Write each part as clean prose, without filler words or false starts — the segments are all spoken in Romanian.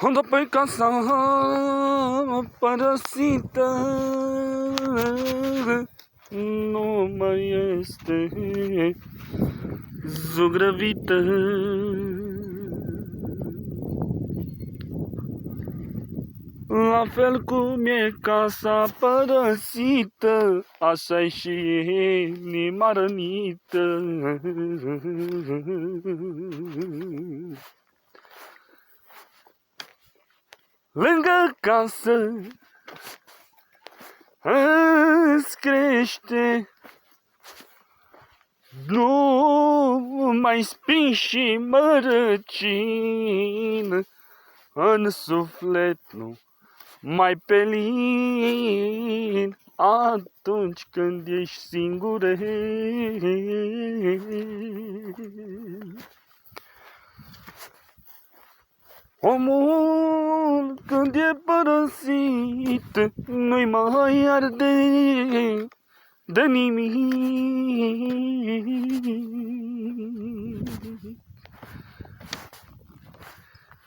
Înapoi casa părăsită nu mai este zugrăvită. La fel cum e casa părăsită, așa-i și inima rănită. Lângă casă îți crește nu mai spin și mărăcin, în suflet nu mai pelin, atunci când ești singură. Omul când e părăsit nu-i mai arde de nimic.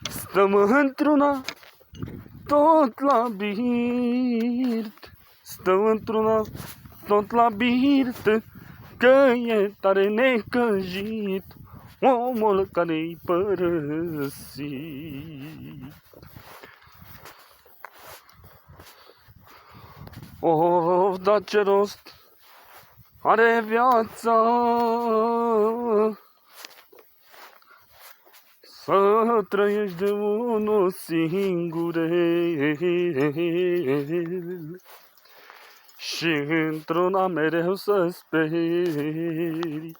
Stăm într-una tot la birt, stăm într-una tot la birt, că e tare necăjit omul care-i părăsit. Oh, dar ce rost are viața să trăiești de unul singur și într-una mereu să speri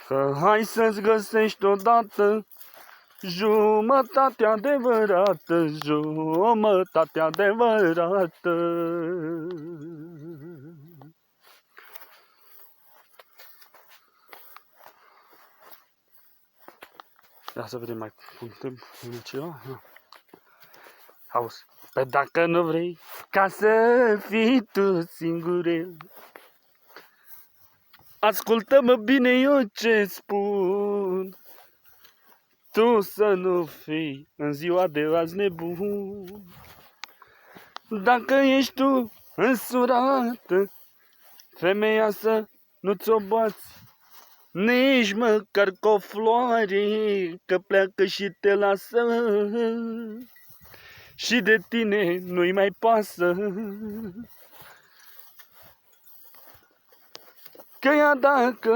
că hai să-ți găsești odată jumătatea adevărată, jumătatea adevărată. Ia să vedem mai putem ceva. Auzi, pe dacă nu vrei ca să fii tu singurel, ascultă-mă bine eu ce spun. Tu să nu fii în ziua de azi nebun. Dacă ești tu însurată, femeia să nu ți-o bați nici măcar cu o floare, că pleacă și te lasă și de tine nu-i mai pasă. Că ea dacă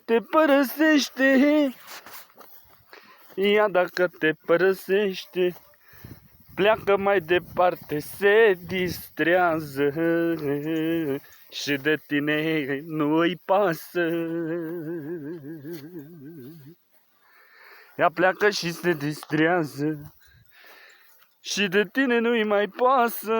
te părăsește, ea dacă te părăsește, pleacă mai departe, se distrează și de tine nu-i pasă. Ea pleacă și se distrează și de tine nu-i mai pasă.